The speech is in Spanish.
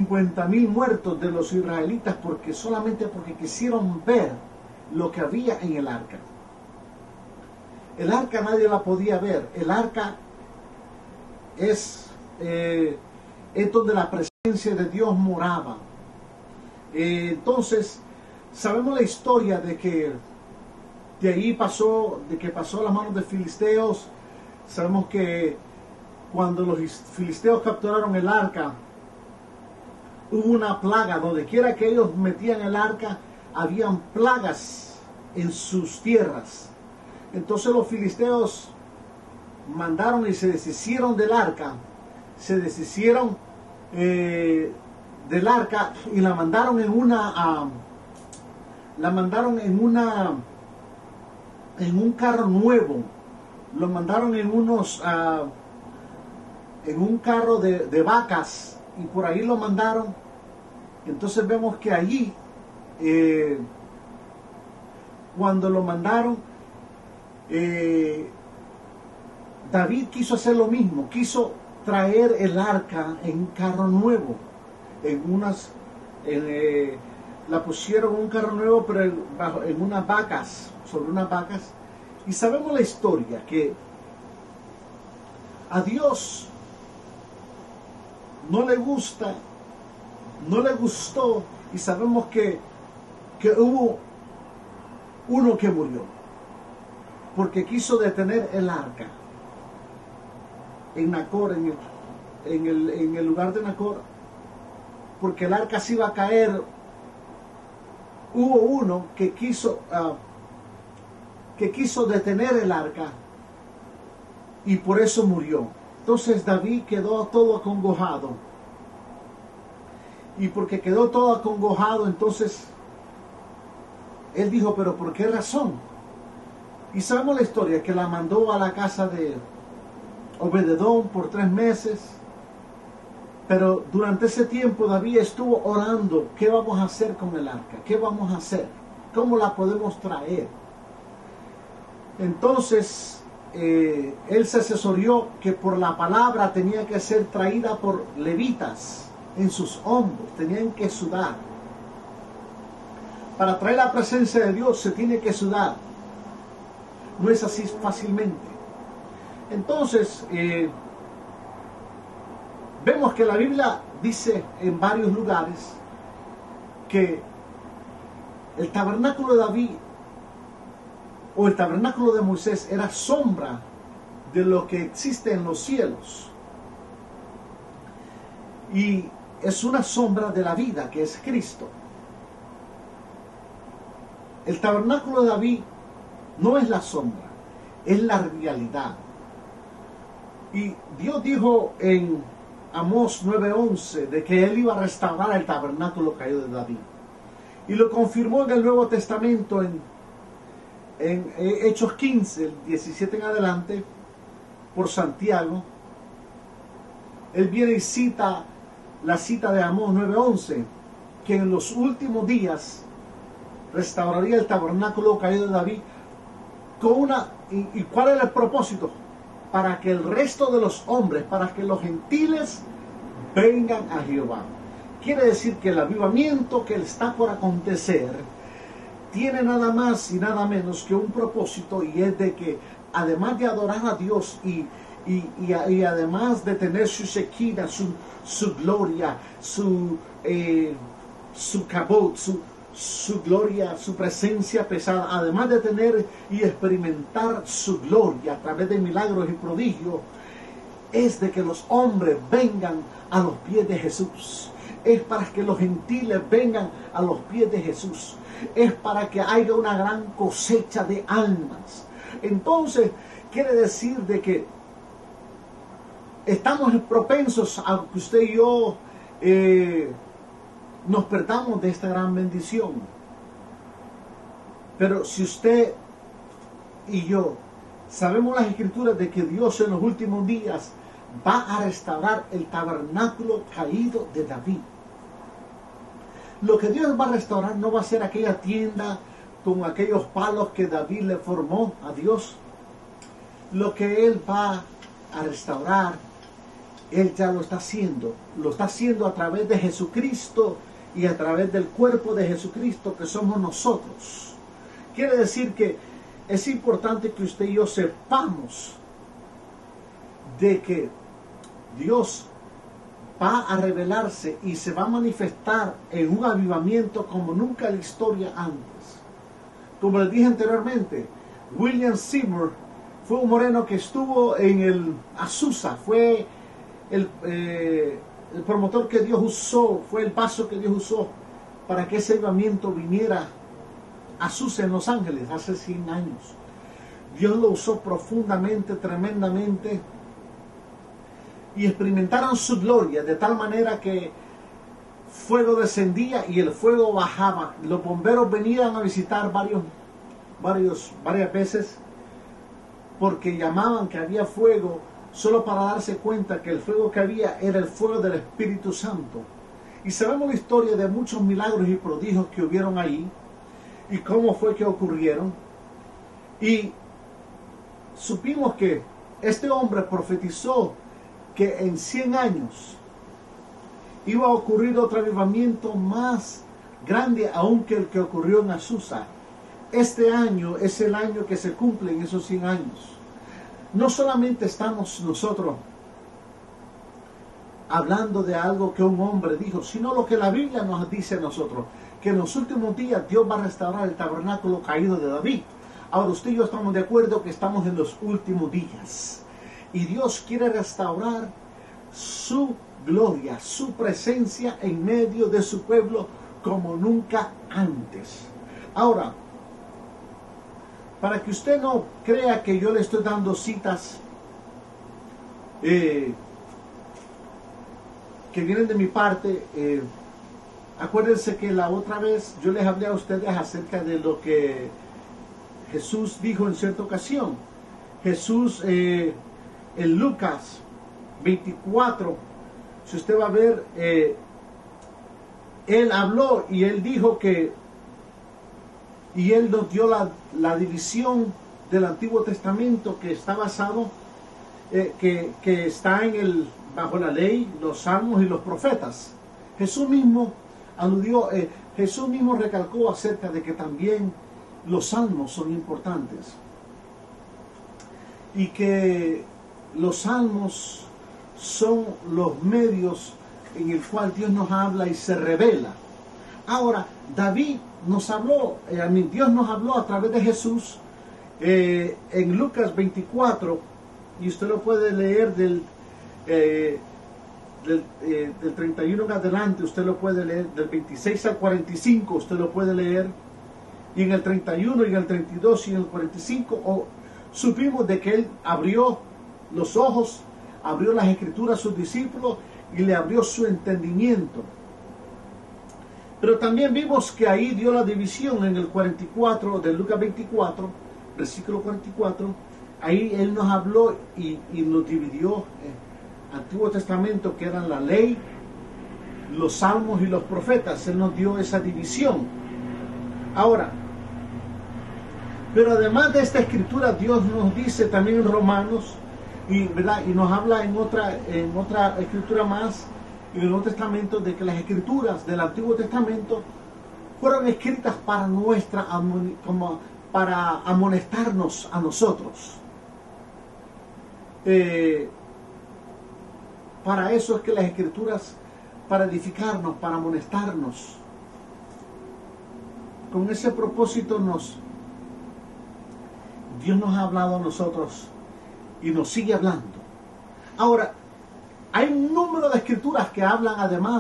50.000 muertos de los israelitas solamente porque quisieron ver lo que había en el arca. El arca nadie la podía ver. El arca es donde la presencia de Dios moraba. Entonces, sabemos la historia de que de ahí pasó a las manos de filisteos. Sabemos que cuando los filisteos capturaron el arca, hubo una plaga. Donde quiera que ellos metían el arca, habían plagas en sus tierras. Entonces los filisteos mandaron y se deshicieron del arca. Se deshicieron del arca y la mandaron en un carro nuevo. Lo mandaron en un carro de vacas, y por ahí lo mandaron. Entonces vemos que allí, cuando lo mandaron, David quiso hacer lo mismo, quiso traer el arca en un carro nuevo, la pusieron en un carro nuevo, pero en unas vacas, sobre unas vacas. Y sabemos la historia, que a Dios no le gustó, y sabemos que hubo uno que murió porque quiso detener el arca en Nacor, en el lugar de Nacor, porque el arca se iba a caer. Hubo uno que quiso detener el arca, y por eso murió. Entonces David quedó todo acongojado, y porque quedó todo acongojado, entonces él dijo: pero ¿por qué razón? Y sabemos la historia, que la mandó a la casa de Obededón por 3 meses. Pero durante ese tiempo David estuvo orando: ¿qué vamos a hacer con el arca? ¿Qué vamos a hacer? ¿Cómo la podemos traer? Entonces él se asesoró que por la palabra tenía que ser traída por levitas en sus hombros, tenían que sudar. Para traer la presencia de Dios se tiene que sudar, no es así fácilmente. Entonces vemos que la Biblia dice en varios lugares que el tabernáculo de David o el tabernáculo de Moisés era sombra de lo que existe en los cielos, y es una sombra de la vida, que es Cristo. El tabernáculo de David no es la sombra, es la realidad. Y Dios dijo en Amós 9:11 de que Él iba a restaurar el tabernáculo caído de David, y lo confirmó en el Nuevo Testamento en Hechos 15, el 17 en adelante, por Santiago. Él viene y cita la cita de Amós 9:11, que en los últimos días restauraría el tabernáculo caído de David ¿y cuál era el propósito? Para que el resto de los hombres, para que los gentiles vengan a Jehová. Quiere decir que el avivamiento que está por acontecer tiene nada más y nada menos que un propósito, y es de que además de adorar a Dios y además de tener su Shekinah, su gloria, su kabod, su gloria, su presencia pesada, además de tener y experimentar su gloria a través de milagros y prodigios, es de que los hombres vengan a los pies de Jesús. Es para que los gentiles vengan a los pies de Jesús. Es para que haya una gran cosecha de almas. Entonces, quiere decir de que estamos propensos a que usted y yo nos perdamos de esta gran bendición. Pero si usted y yo sabemos las Escrituras de que Dios en los últimos días va a restaurar el tabernáculo caído de David. Lo que Dios va a restaurar no va a ser aquella tienda con aquellos palos que David le formó a Dios. Lo que Él va a restaurar Él ya lo está haciendo a través de Jesucristo y a través del cuerpo de Jesucristo que somos nosotros. Quiere decir que es importante que usted y yo sepamos de que Dios va a revelarse y se va a manifestar en un avivamiento como nunca en la historia antes. Como les dije anteriormente, William Seymour fue un moreno que estuvo en el Azusa, fue el promotor que Dios usó, fue el paso que Dios usó para que ese avivamiento viniera a Azusa en Los Ángeles hace 100 años. Dios lo usó profundamente, tremendamente, y experimentaron su gloria de tal manera que fuego descendía y el fuego bajaba. Los bomberos venían a visitar varias veces porque llamaban que había fuego, solo para darse cuenta que el fuego que había era el fuego del Espíritu Santo. Y sabemos la historia de muchos milagros y prodigios que hubieron ahí y cómo fue que ocurrieron. Y supimos que este hombre profetizó que en 100 años iba a ocurrir otro avivamiento más grande aún que el que ocurrió en Azusa. Este año es el año que se cumplen esos 100 años. No solamente estamos nosotros hablando de algo que un hombre dijo, sino lo que la Biblia nos dice a nosotros, que en los últimos días Dios va a restaurar el tabernáculo caído de David. Ahora usted y yo estamos de acuerdo que estamos en los últimos días. Y Dios quiere restaurar su gloria, su presencia en medio de su pueblo como nunca antes. Ahora, para que usted no crea que yo le estoy dando citas que vienen de mi parte, acuérdense que la otra vez yo les hablé a ustedes acerca de lo que Jesús dijo en cierta ocasión. Jesús en Lucas 24, si usted va a ver, él habló y él dijo que, y él nos dio la división del Antiguo Testamento que está basado, que está bajo la ley, los salmos y los profetas. Jesús mismo aludió, Jesús mismo recalcó acerca de que también los salmos son importantes y que los salmos son los medios en el cual Dios nos habla y se revela. Ahora, David nos habló, Dios nos habló a través de Jesús en Lucas 24, y usted lo puede leer del 31 en adelante, usted lo puede leer del 26 al 45, usted lo puede leer, y en el 31 y en el 32 y en el 45 supimos de que él abrió los ojos, abrió las escrituras a sus discípulos y le abrió su entendimiento. Pero también vimos que ahí dio la división en el 44 de Lucas 24, versículo 44. Ahí él nos habló y nos dividió Antiguo Testamento, que eran la ley, los salmos y los profetas. Él nos dio esa división. Ahora, pero además de esta escritura, Dios nos dice también en Romanos, ¿verdad? Y nos habla en otra escritura más, en el Nuevo Testamento, de que las escrituras del Antiguo Testamento fueron escritas para para amonestarnos a nosotros. Para eso es que las escrituras, para edificarnos, para amonestarnos. Con ese propósito Dios nos ha hablado a nosotros y nos sigue hablando. Ahora, hay un número de escrituras que hablan además